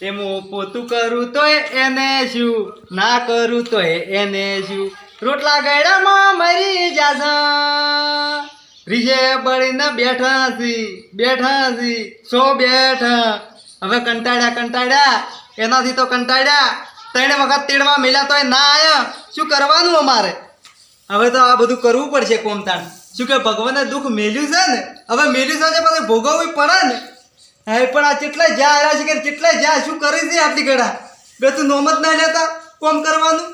એમ પોતું કરું તોય એને શું, ના કરું તોય એને શું, રોટલા ગયડામાં મરી જાશ, રીજે બળીને બેઠા છી સો બેઠા. હવે કંટાળ્યા એનાથી તો કંટાળ્યા, 3 વખત તેડવા મેલ્યા તોય ના આયા. શું કરવાનું અમારે? હવે તો આ બધું કરવું પડશે કોમતાણ. શું કે ભગવાને દુઃખ મેલ્યું છે ને, હવે મેલ્યું છે પછી ભોગવવું પડે ને. હવે પણ આ કેટલાય જ્યાં આવ્યા છે કે કેટલાય જ્યાં શું કરી છે આટલી ગળા બે તું નોમ જ ના લેતા કોમ કરવાનું.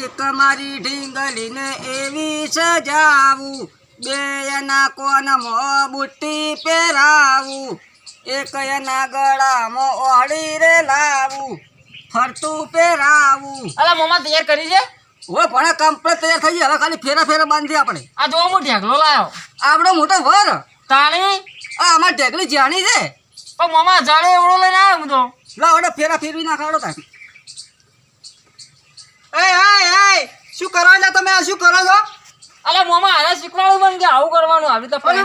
એ તમારી ઢીંગલીને એવી સજાવું, બે એના કોનમાં બુટ્ટી પહેરાવું, એક એના ગળામાં ઓહળી રે લાવું, ફરતું પહેરાવું. અલા મોમાં તૈયાર કરી છે. હવે ભણે કમ્પ્લીટ તૈયાર થઈ ગયા. હવે ખાલી ફેરા બાંધી આપણે. આ જો હું ઢેકલો લાયો આપણો મોટો વર તાણી. આ અમાર ઢેકલી જાણી છે. પણ મોમાં જાડે એવડો લઈને આવ્યો હું તો. લાવ ઓડે ફેરા ફેરવી નાખાડો તાકી. શું કરો એટલે તમે આ શું કરો છો? અલા મોમાં આને શીખવાડું મને કે આવું કરવાનું, આવી રીતે ફરી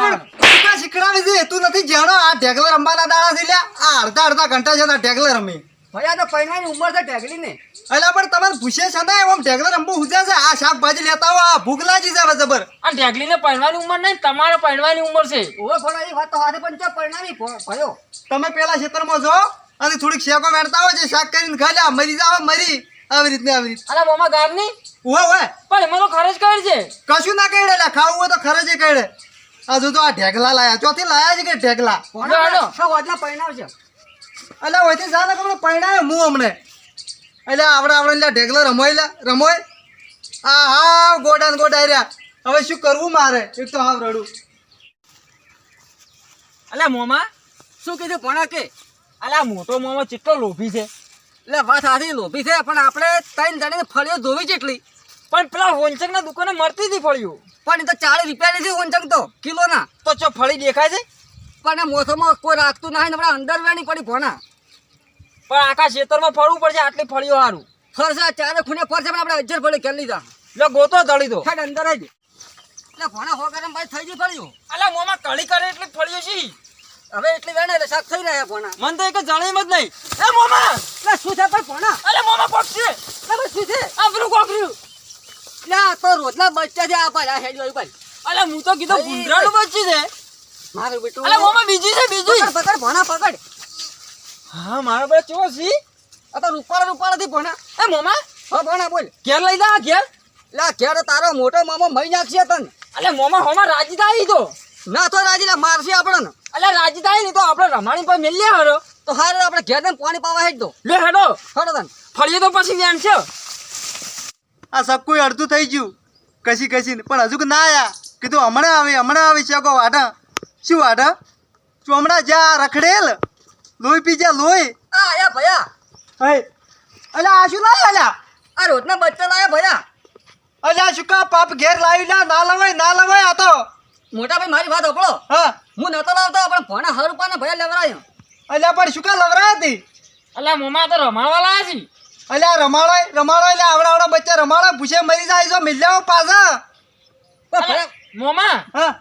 શીખડાવી છે તું નથી જાણો. આ ઢેકલો રમવાના દાડા થી લ્યા. આ અડધા ઘંટા છે ઢેકલો રમી. ભાઈ આ તો પૈણાની ઉંમર છે ઢેકલી ને. એટલે પણ તમારે પૂછે છે ને એમ ઢેકલો રમવું ઉજ્યા છે. આ શાકભાજી લેતા આવો, આ ભૂખ લાગી છે જબર. આ ઢેકલીને પહેરવાની ઉંમર નહીં, તમારે પહેરવાની ઉંમર છે. ઓવે ભણા એ વાત તો હાથે પણ પૈણાની ભયો. તમે પેલા ખેતરમાં જો અને થોડીક શેકો વેણતા હોય છે, શાક કરીને ખાઈ લે, મરી જાવ મરી. આવી રીતની અલા મોમાં ગારની ઓય પણ એમાં તો ખર્ચ કરી છે. કશું ના કહેડે લે, ખાવું હોય તો ખરે જ કહેડે. હજુ તો આ ઢેકલા લાયા, ચોથી લાયા છે કે ઢેકલા? સૌ વાતના પૈણાવ છે. એટલે હોયથી જા ને કમણે પૈણાવે હું અમને. એટલે આપણે લે ઢેકલો રમોય. હા ગોડાઈ રહ્યા. હવે શું કરવું મારે? એક તો હાવ રડું. અલા મોમાં શું કીધું ભણા કે? અલા મોટો મોમાં કેટલો લોભી છે. એટલે વાત હાથી લોભી છે, પણ આપણે 3 જણીને ફળીઓ ધોવી જેટલી. પણ પેલા હોંચકના દુકાને મળતી હતી ફળિયું. પણ એ તો 40 રૂપિયાની છે ઓંચક તો કિલોના. તો ચો ફળી દેખાય છે. પણ એ મોસમમાં કોઈ રાખતું નહીં ને આપણે અંદર વેણી પડી ભણા. પણ આખા ખેતરમાં ફરવું પડશે આટલી ફળીઓ સારું. ફરશે ચારે ખૂણે ફરશે પણ આપણે 1000 ફળી કરી લીધા. લો ગોતો દળી દો. હેડ અંદર આવી. એટલે ભણા હો ગરમ ભાઈ થઈ ગઈ ફળીઓ. અલા મોમાં કળી કરે એટલી ફળીઓ છે. હવે એટલી વેણે એટલે શાક થઈ રહ્યા ભણા. મન તો એક જાણીમ જ નહીં. એ મોમાં એટલે શું છે પણ ભણા? અલે મોમાં કોક છે. એટલે શું છે? આ પેલું કોકર્યું. એટલે આ તો રોટલા બચ્ચા છે. આ ભાઈ આ હેડ ભાઈ. અલે હું તો કીધું ગુંદરાનું બચ્ચી છે. મારું બેટું. અલે મોમાં બીજી છે બીજી. પકડ ભણા પકડ. હા મારા બે ચો છે. આ તો રૂપાળાથી ભણા. એ મોમાં હા ભણા બોલ. ઘેર લઈ જા ઘેર. એટલે ઘેર તારો મોટો મામો મહી નાખશે તને. અલે મોમાં હોમાં રાજી થાય તો. ના તો રાજીલા મારશે આપણને. અલે રાજી થાય ને તો આપણે રમાણી પર મેલ લે હારો. તો હારે આપણે ઘેર ને પાણી પાવા હેડ દો. લે હેડો. હેડો તને. ફળીએ તો પછી વેણ છે. આ સબકું અડધું થઈ ગયું કશી પણ હજુ કે ના આયા. કીધું હમણાં આવી શેકો વાઢા. શું વાઢા? ચોમડા જા રખડેલ લોહી પી જા લોહી. આ આયા ભયા. અલ્યા આ શું લાયા? અલ્યા આ રોજના બચ્ચા લાયા ભયા. અલ્યા શું કા પાપ ઘેર લાવી ના લવાય આ તો. મોટા ભાઈ મારી વાત સાંભળો. હા હું નતો લાવતો પણ ભણા 100 રૂપિયાના ભયા લેવરાયો. અલ્યા પણ શું કા લવરાય હતી? અલે મોમાં તો રમાડવા લાયા છે. અલ્યા રમાડો એટલે આવડા બચ્ચા રમાડો ભૂસે મરી જાય છો મિલ્યા પાછા. મોમાં હા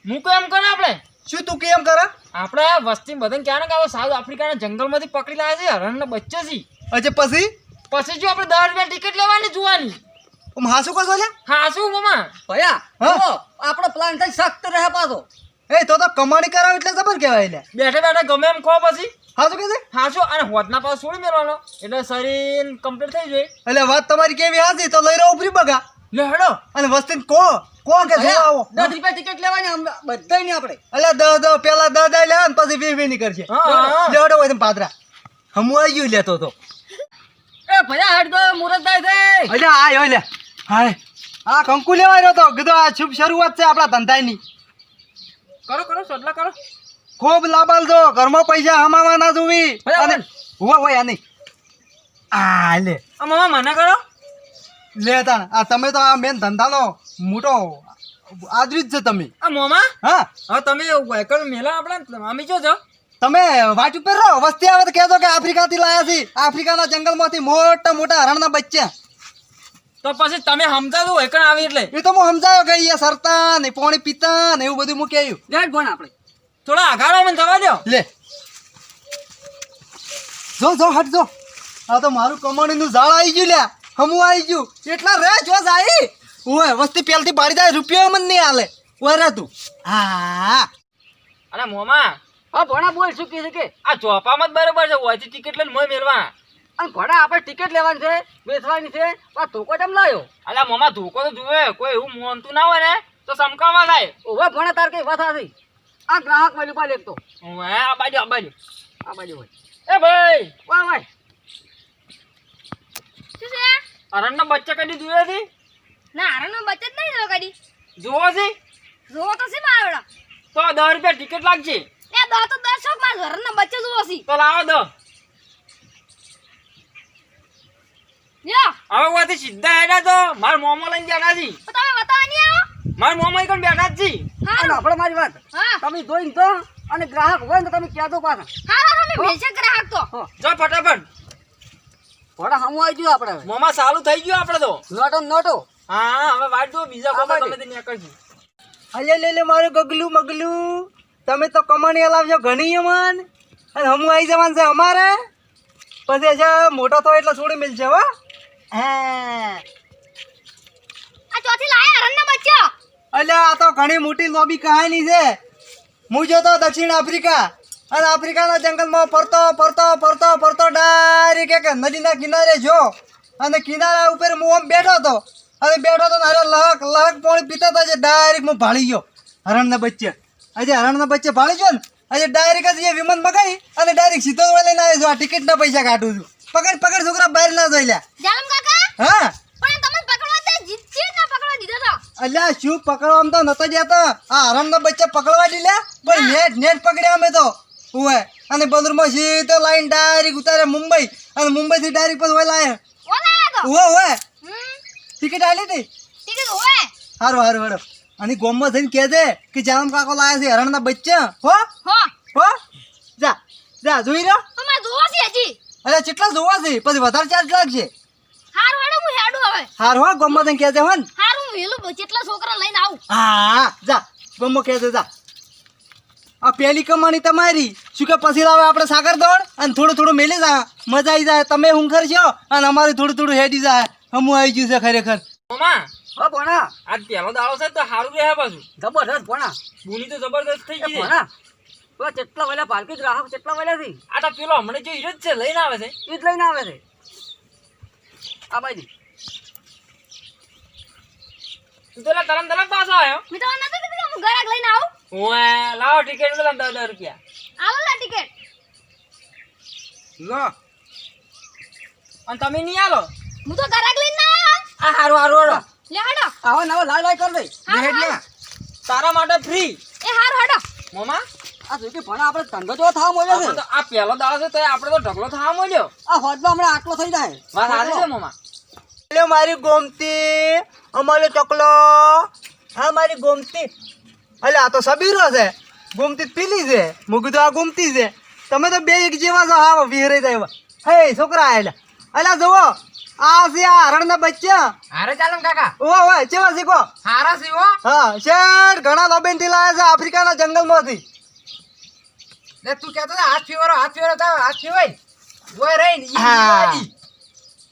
હું કેમ કરે આપણે શું તું કેમ કરે? આપણે વસ્તી બધાને ક્યાં ને કે સાઉથ આફ્રિકાના જંગલમાંથી પકડી લાવ્યા છે હરણનો બચ્ચો છે. અચ્છા પછી જો આપણે 10 રૂપિયા ટિકિટ લેવાની જોવાની. હા શું કરશો? હા શું મોમાં ભયા હા? આપણો પ્લાન થઈ સખ્ત રહે પાછો. તો કમાણી કરાવ એટલે જબર કહેવાય લે. બેઠે ગમે એમ ખો પછી હા શું કે છે? હા શું અને હોદના પાસ છોડી મેળવાનો એટલે શરીર કમ્પ્લીટ થઈ જાય. એટલે વાત તમારી કેવી હાજી તો લઈ રહ્યો ઉપરી બગા. લે હેડો. અને વસ્તી કો કે જો આવો 10 રૂપિયા ટિકિટ લેવાની બધાય નહીં આપણે. એટલે દ પેલા દ લે ને પછી 20 ની કરશે. લેવડો હોય તમે પાદરા હમુ આવી ગયું લેતો તો. એ ભયા હેડ દો મુરત થાય છે. અલ્યા આયો લે. હાય આ કંકુ લેવા રહ્યો તો કીધું આ શુભ શરૂઆત છે આપણા ધંધાની. કરો સોટલા કરો. ખૂબ લાબાલ દો ઘરમાં પૈસા હમાવા ના જોવી. અને હોય નહીં આ લે આ મામા મને કરો. લે તાણ આ તમે તો આ મેન ધંધાનો મોટો આદરી જ છે તમે. આ મોમા હા હવે તમે વાયકલ મેલા આપણા અમે જો છો. તમે વાટ ઉપર રહો વસ્તી આવે તો કહેજો કે આફ્રિકાથી લાયા છે. આફ્રિકાના જંગલમાંથી મોટા હરણના બચ્ચા. તો પછી તમે સમજાવો વાયકલ આવી એટલે. એ તો હું સમજાયો કે અહીંયા સરતા ને પાણી પીતા ને એવું બધું મૂકી આવ્યું. લેટ ભણ આપણે થોડા આઘાડો મને જવા દો. લે જો જો હટ જો. આ તો મારું કમાણીનું ઝાડ આવી ગયું લ્યા. હમું આવી ગયું એટલા રે જો જાય. ઓય વસ્તી પેલથી પાડી જાય રૂપિયા મને નહીં હાલે. ઓય રે તું. હા અને મોમાં હા ભણા બોલ શું કહે છે કે આ ચોપામાં જ બરોબર છે ઓયથી ટિકિટ લઈને મોય મેલવા. અને ભણા આપણે ટિકિટ લેવાની છે બેસવાની છે આ ધોકો કેમ લાવ્યો અલ્યા મોમાં ધોકો તો જુએ કોઈ એવું મોનતું ના હોય ને તો સમકાવા થાય. ઓવે ભણા તાર કઈ વાત હતી આ ગ્રાહક મળ્યું પાલ એક તો ઓવે આ બાજુ આ બાજુ હોય એ ભાઈ વાહ વાહ શું છે અરણના બચ્ચા કદી જોયે છે? ના આરાનો બચત નહીં થયો કદી જોવો છે જોવો તો છે મારા તો 10 રૂપિયા ટિકિટ લાગશે. એ દો તો 10 શોક મારા ઘરના બચ્ચે જોવો છે તો લાવો દો. લ્યો હવે ઓયથી સીધા હેડા તો માર મોમો લઈને બેઠા છે. તો તમે બતાવવા નહીં આવો માર મોમો એકણ બેઠા જ છે. અને આપણે મારી વાત હા તમે જોઈને તો અને ગ્રાહક હોય ને તો તમે કહેજો પાછા હા અમે મેલશે ગ્રાહક તો જો ફટાફટ ભણા હમું આવી ગયું આપણે મોમાં ચાલુ થઈ ગયું આપણે તો. નોટો નોટો હા હવે વાટ જો બીજા આ કોઈ બાજુ. તમે તે નીકળજો. અલે લે લે મારું ગગલું મગલું. તમે તો કમાણી હલાવજો ઘણી મન. અને હમું આવી જવાનું છે અમારે. પછી છે મોટો તો એટલે છોડી મેલશે હો. હા આ ચોથી લાયા હરણના બચ્ચા અલ્યા આ તો ઘણી મોટી લોબી કહાની છે. હું જોતો દક્ષિણ આફ્રિકા અને આફ્રિકાના જંગલમાં ફરતો ફરતો ફરતો ફરતો ડાયરેક્ટ એક નદીના કિનારે જો અને કિનારા ઉપર હું આમ બેઠો હતો અને બેઠો તો અરે લહક લહક પાણી પીતા હતા. ડાયરેક્ટ હું ભાળી ગયો હરણના બચ્ચે. આજે હરણના બચ્ચે ભાળી ગયો ને આજે ડાયરેક્ટ જ એ વિમાન મગાવી અને ડાયરેક્ટ સીધો લઈને આવ્યો છું. આ ટિકિટના પૈસા કાઢું છું. પકડ પકડ છોકરા બહાર ના જોઈ લ્યા. જાલમ કાકા હા પણ તમે પકડવા દે જીતજી ના પકડવા દીધો તો અલ્યા શું પકડવામાં તો નતો જતો. આ હરણના બચ્ચા પકડવા દીધા પણ નેટ નેટ પકડ્યા અમે તો. ઓય અને બંદરમાં સીધો લાઈન ડાયરેક્ટ ઉતારે મુંબઈ અને મુંબઈ થી ડાયરેક્ટ પછી ઓય લાય ઓલા તો ઓય ઓય હમ ટિકિટ આલી હતી. ઠીક હોય હારું હારું હારું. અને ગોમમાં જઈને કહે છે કે જામ કાકો લાયા છે હરણના બચ્ચા. હો હો હો જા જા જોઈ રહ્યો. તમાર જોવો છે હજી અરે કેટલા જોવા છે પછી વધારે ચાર્જ લાગશે. હારું હેડો હું હેડું હવે હારું હો ગોમમાં જઈને કહે છે હો ને. હારું વેલું જેટલા છોકરા લઈને આવું હા જા ગોમમાં કહે છે જા. આ પહેલી કમાણી તમારી. શું કે પછી લાવે આપણે સાગર દોડ અને થોડું થોડું મેલી જાય મજા આવી જાય. તમે ઊંઘર છો અને અમારું થોડું થોડું હેડી જાય. હમું આવી ગયું છે ખરેખર. મોમાં હા ભણા આજ પહેલો દાડો છે તો સારું રહે પાછું. જબરદસ્ત ભણા બુની તો જબરદસ્ત થઈ ગઈ છે. ભણા પેલા કેટલા વેલા પાલકી ગ્રાહક કેટલા વેલા થી આ તો પેલો હમણાં જે હીરો જ છે લઈને આવે છે. એ જ લઈને આવે છે આ બાજુ તું તો તરમ તરમ પાછો આવ્યો. મેં તો નતો કીધું કે હું ગરાક લઈને આવું ઓએ લાવો ટિકિટ લો 10 રૂપિયા. આલો લા ટિકિટ લો અને તમે નહીં આલો. હું તો ગરાક લઈને ના આવ્યો આ હારું હારું હારું લે હેડો આવો નવો લાઈ લાઈ કર દે હા, હેડ લે તારા માટે ફ્રી. એ હારું હેડો મોમાં આ જોકે ભણા આપણે ધંધો જો થવા મળ્યો આપણે છે તો આ પહેલો દાડો છે તો આપણે તો ઢગલો થવા મળ્યો. આ હોદમાં હમણાં આટલો થઈ જાય વાત સાચી છે મોમાં. લે મારી ગોમતી અમારો ચકલો. હા મારી ગોમતી. અલે આ તો સબીરો છે. ગોમતી પીલી છે. મૂકી તો આ ગોમતી છે. તમે તો બે એક જેવા છો. હા વિહરાઈ જાય એવા. હે છોકરા આયેલા. અલ્યા જુઓ આ છે આ હરણના બચ્ચા. હારે ચાલમ કાકા. ઓય ઓય ચેવા શીખો. હારા સીવો. હા શેઠ ઘણા લોબેન થી લાયા છે આફ્રિકાના જંગલમાંથી. લે તું કહેતો હાથ ફેવરો તો હાથ ફેવાય. ઓય રહીને હા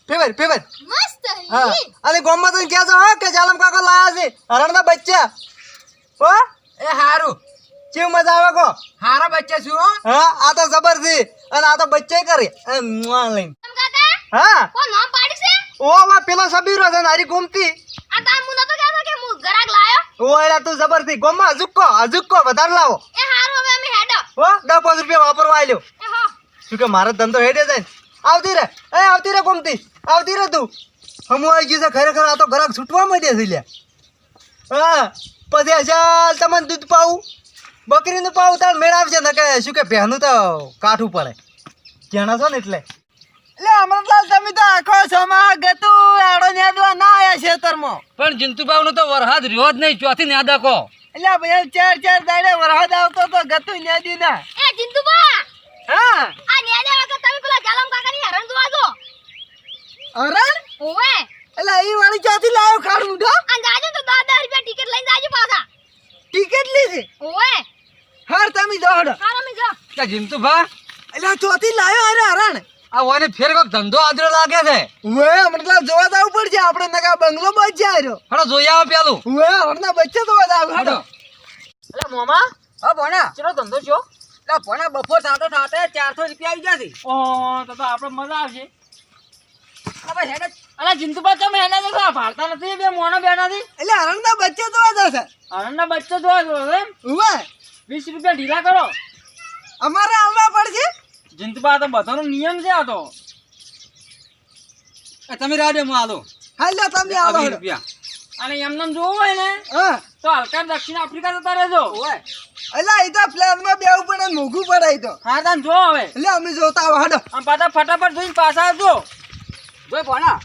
ફેવર ફેવર. મસ્ત હા અને ગોમમાં તો કહે છો કે જાલમ કાકો લાયા છે હરણના બચ્ચા. હો એ હારું. કેવું મજા આવે કો. હારા બચ્ચા છું હો. હા આ તો જબર છે અને આ તો બચ્ચે કરે લઈને. કાકા હા કોણ નામ પાડી છે ઓ વા પેલો સબીરો છે નારી ગોમતી. આ તાર હું નતો કહેતો કે હું ગરાક લાયો ઓ એલા તું જબર થી ગોમમાં અજુક્કો વધારે લાવો. એ હારું હવે અમે હેડો હો 10-5 રૂપિયા વાપરવા આલ્યો. એ હો શું કે મારો ધંધો હેડે જાય ને. આવતી રે ગોમતી આવતી રે તું. હમું આવી ગયું છે ખરેખર. આ તો ગ્રાહક છૂટવા માંડ્યા છે લ્યા. હા પછી અચાલ તમને દૂધ પાવું બકરીનું પાવું તાર મેળ આવશે ને કે શું કે ભેનું તો કાઠું પડે જાણો છો ને એટલે. એટલે અમરલાલ તમે તો આખો સમા ગતું આડો ન્યાદવા ના આયા ખેતરમાં. પણ જિંતુભાવ નો તો વરહાદ રહ્યો જ નહીં ચોથી ના દકો એટલે ભાઈ 4 દાડે વરસાદ આવતો તો ગતું ન્યાદી ના. એ ચિંતુબા હા આ ન્યાડા વખત તમે પેલા જાલમ કાકાની હરણ જોવા જો હરણ ઓવે એટલે એ વાળી ચોથી લાવ્યો ખાડ મુઢો. આ જાજો તો 10 રૂપિયા ટિકિટ લઈને જાજો પાછા ટિકિટ લીધી ઓવે હર તમે દોડ. હારો મી જો કે જિંતુભા એટલે ચોથી લાવ્યો અરે હરણ. આ ઓને ફેર કોક ધંધો આદરો લાગે છે. ઉવે મતલબ જોવા જવું પડશે આપણે નકા બંગલો બચ્યા આવ્યો. હડો જોઈ આવો પેલું. ઉવે હમણાં બચ્ચે જોવા જાવ હડો. એટલે મોમા હા ભણા ચલો ધંધો છો. એટલે ભણા બપોર સાથે સાથે 400 રૂપિયા આવી ગયા છે. ઓહો તો આપણે મજા આવશે. હવે હેડે અલા જિંતુબા તમે હેડે તો ભારતા નથી બે મોનો બેનાથી. એટલે હરણના બચ્ચે જોવા જશે. આનંદના બચ્ચો જોવા જો એમ. ઉવે 20 રૂપિયા ઢીલા કરો. અમારે આવવા પડશે. જિંતુબા તો બધાનો નિયમ છે આ તો. તમે રાડે હું આલો. હાલ તમે આવો 20 રૂપિયા. અને એમને જોવું હોય ને હા તો હલકા દક્ષિણ આફ્રિકા જતા રહેજો. ઉવે એટલે એ તો પ્લેનમાં બેવું પડે ને મોઘું પડે ઈ તો. હા તાન જો હવે એટલે અમે જોતા આવો હડો. આમ પાછા ફટાફટ જોઈને પાછા આવજો. જોઈ ભણા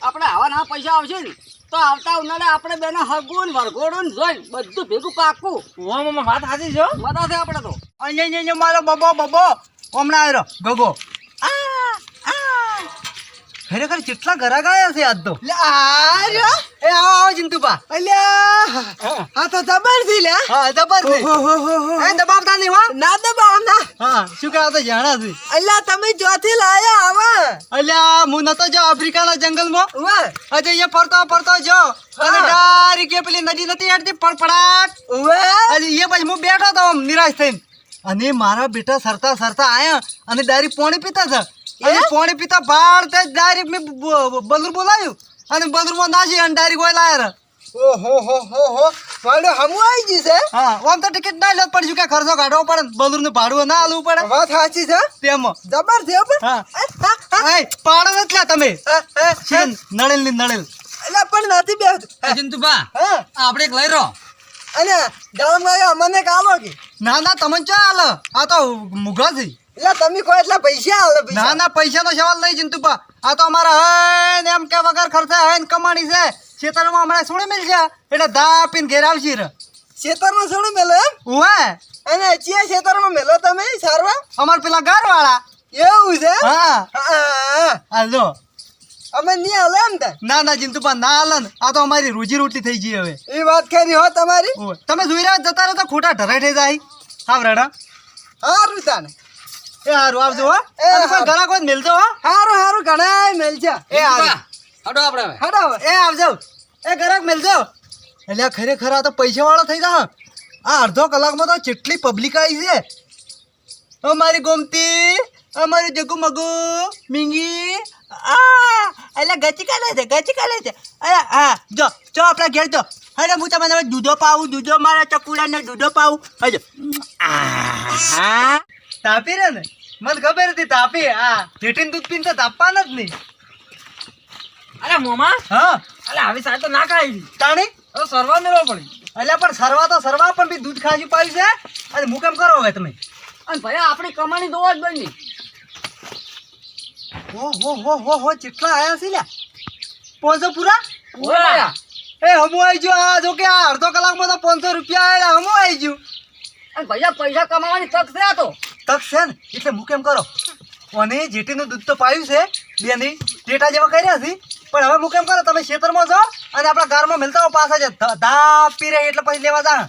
આપણે આવા ના પૈસા આવશે ને તો આવતા ઉનાળે આપણે બેને હગું ને વરઘોડું ને જોઈને બધું ભેગું પાકું હું વાત સાચી છો. મજા છે આપણે તો. અહીંયા મારો બબો હમણાં આવ્યો ગગો. ખરેખર કેટલા ઘરા ગયા છે આજ તો. લે આ રહ્યો. એ આવો જિંતુબા. અલ્યા આ તો જબર છે લે. હા જબર છે. એ દબાવતા નહીં હો. ના દબાવ ના. હા શું કહેવા તો જાણા છે. અલ્યા તમે જોથી લાયા આવા. અલ્યા હું નતો જો આફ્રિકાના જંગલમાં. ઉવે આજે અહીંયા ફરતો જો અને ડાયરેક્ટ એ પેલી નદી નથી હેડતી ફડફડાટ. ઉવે આજે એ પછી હું બેઠો તો આમ નિરાશ થઈને અને મારા બેટા સરતા આયા અને ડાયરેક્ટ પાણી પીતા છે. અને પાણી પીતા ભાડ તે ડાયરેક્ટ મેં બલૂર બોલાવ્યું અને બલૂરમાં નાસી અને ડાયરેક્ટ ઓય લાયા. ઓહો મારો હમુ આવી ગઈ છે. હા આમ તો ટિકિટ ના લેત પડશે કે ખર્ચો કાઢવો પડે બલૂરનું ભાડું ના આલવું પડે વાત સાચી છે. તેમાં. જબર છે પણ. હા એ પાડો નથી લ્યા તમે નળેલ ની નળેલ. એટલે પણ નથી બેહતું. જિંતુબા હા આપણે એક લઈ રહો. અને ગામમાં અમને કાલો કે ના તમે ચો હાલ આ તો મુઘા છે. એટલે તમે કોઈ એટલા પૈસા આલે પૈસા. ના પૈસા નો સવાલ નહીં ચિંતુપા. આ તો અમારા હે ને એમ કે વગર ખર્ચે હે ને કમાણી છે. ખેતરમાં હમણાં સોળી મિલ છે એટલે દા પીને ઘેર આવશી રે. ખેતરમાં છોડું મેલો એમ. ઉવે અને ચિયા ખેતરમાં મેલો તમે સારવા. અમાર પેલા ઘર વાળા. એવું છે. હા હાલો. અમે નહીં હાલે એમ તાર. ના ચિંતુપા ના હાલે ને આ તો અમારી રોજી રોટી થઈ ગઈ હવે. એ વાત ખરી હો તમારી. ઉવે. તમે જોઈ રહ્યા જતા રહો તો ખોટા ઢરાઈ થઈ જાય. હાવ રેડા. હારું તાને. એ હારું આવજો હો. એ અને કોઈ ઘણા કોઈ મેલજો હો. હારું ઘણા મેલ છે. એ હારું. હડો આપણે હવે. હડો હવે. એ આવજો. એ ઘરાક મેલજો. એટલે ખરેખર આ તો પૈસા વાળો થઈ જા. આ અડધો કલાકમાં તો કેટલી પબ્લિક આવી છે. અમારી ગોમતી અમારી જગુ મગુ મીંગી એટલે ગચી કાલે છે અરે હા જો આપણા ઘેર જો અરે હું તમને દૂધો પાવું મારા ચકુડાને દૂધો પાવું હજો તાપી રે ને મને ખબર હતી તાપી હા જેઠીને દૂધ પીને તો તાપવાના જ નહીં. અરે મોમા હા અલે આવી સાહેબ તો ના ખાઈ. તાણી તો સરવા મેળવો પડી. એટલે પણ સરવા પણ બી દૂધ ખાજી પાડી છે અને હું કેમ કરો હવે તમે. અને ભાઈ આપણી કમાણી દોવા જ બની. હો કેટલા આયા છે લ્યા 500 પૂરા. ઓય એ હમું આવી ગયો આ જો કે આ અડધો કલાકમાં તો 500 રૂપિયા આયા હમું આવી ગયું. અને ભૈયા પૈસા કમાવાની તક છે આ તો. તક છે ને એટલે હું કેમ કરો અને જેટીનું દૂધ તો પાયું છે બેની ટેટા જેવા કર્યા છે પણ હવે હું કેમ કરો તમે ખેતરમાં જાઓ અને આપણા ગારમાં મિલતા હો પાછા છે ધા પીરે એટલે પછી લેવા જા.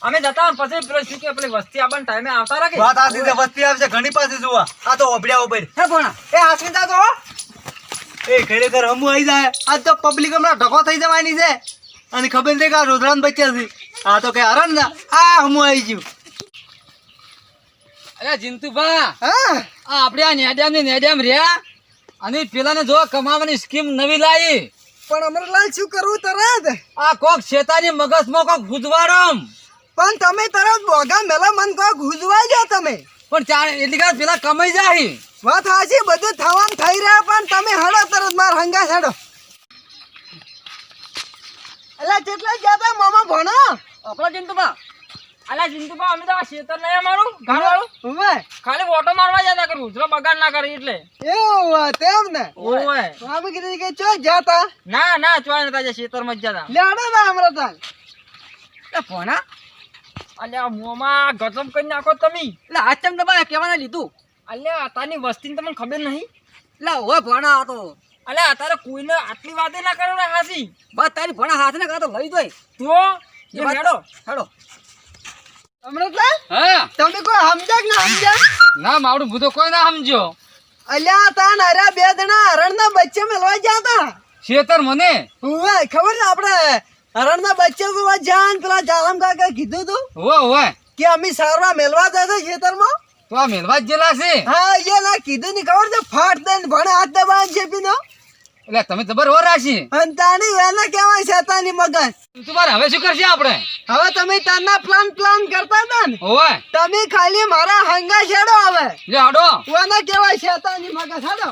અમે જતા હોય પછી પેલો શું કે પેલી વસ્તી આપણને ટાઈમે આવતા રાખે. વાત આ રીતે વસ્તી આવશે ઘણી પાસે જોવા આ તો ઓબડ્યા ઓબડ હે ભણા એ હાસવી જાતો હો. એ ખરેખર હમું આવી જાય આજ તો પબ્લિક હમણાં ઢકો થઈ જવાની છે અને ખબર છે કે આ રોધરાન બચ્યા છે આ તો કે હરણ ના આ હમું આવી ગયું. અરે જિંતુભા હા આ આપણે આ નેડ્યામ રહ્યા અને પેલાને જો કમાવાની સ્કીમ નવી લાવી. પણ અમરલાલ શું કરવું તરત. આ કોક શેતાની મગજમાં કોક ગુજવાડમ. પણ તમે તરત બોગા મેલા મન કોઈ ગુજવાઈ જાઓ તમે. પણ ચાર એટલી કાળ પેલા કમાઈ જાય. વાત હાચી બધું થવાનું થઈ રહ્યા પણ તમે હડો તરત માર હંગા હેડો. અલા કેટલા ગયા તા મામા ભણો. આપણા જિંતુભા અલા જિંતુભા અમે તો આ શેતર નહીં અમારું ઘર વાળું ઉવે ખાલી ઓટો મારવા જતા કરું ઉજરો બગાડ ના કરે એટલે. એવું વાત એમ ને. ઓય મામા કીધું કે ચો જાતા ના ચોય નતા શેતર માં જ જતા. લેડો ના હમણાં તાર. એ ભણા અલ્યા મોમાં ગજબ કરી નાખો તમે. એટલે આજ તેમ તમારે કહેવાના લીધું. અલ્યા આતાની વસ્તીને તમને ખબર નહીં. એટલે હવે ભણા હતો અલ્યા અત્યારે કોઈને આટલી વાતે ના કરો ને હાસી બસ તારી ભણા હાથ ને કાતો લઈ દોય તો હેડો હેડો. અમૃતલાલ હા તમે કોઈ સમજ્યા કે ના સમજ્યા. ના મારું ભૂતો કોઈ ના સમજો. અલ્યા તાન અરે બે જણા હરણના બચ્ચે મેલવા ગયા હતા. શેતર મને ઓવે ખબર છે આપણે હરણના બચ્ચે જોવા જાન પેલા જાલમ કાકા કીધું તું હોવે હોવે કે અમે સારવા મેલવા જાય છે ખેતરમાં. તો આ મેલવા જ જેલા છે. હા એ ના કીધું ની ખબર છે ફાટ દઈને ભણે હાથ દબાણ છે પીનો એટલે તમે જબર હો રાશી. અંતાની વેલા કહેવાય શેતાની મગજ. તું બાર હવે શું કરશે આપણે? હવે તમે તારના પ્લાન કરતા હતા ને હોવે તમે ખાલી મારા હંગા છેડો હવે લે હાડો. વેલા કહેવાય શેતાની મગજ હાડો.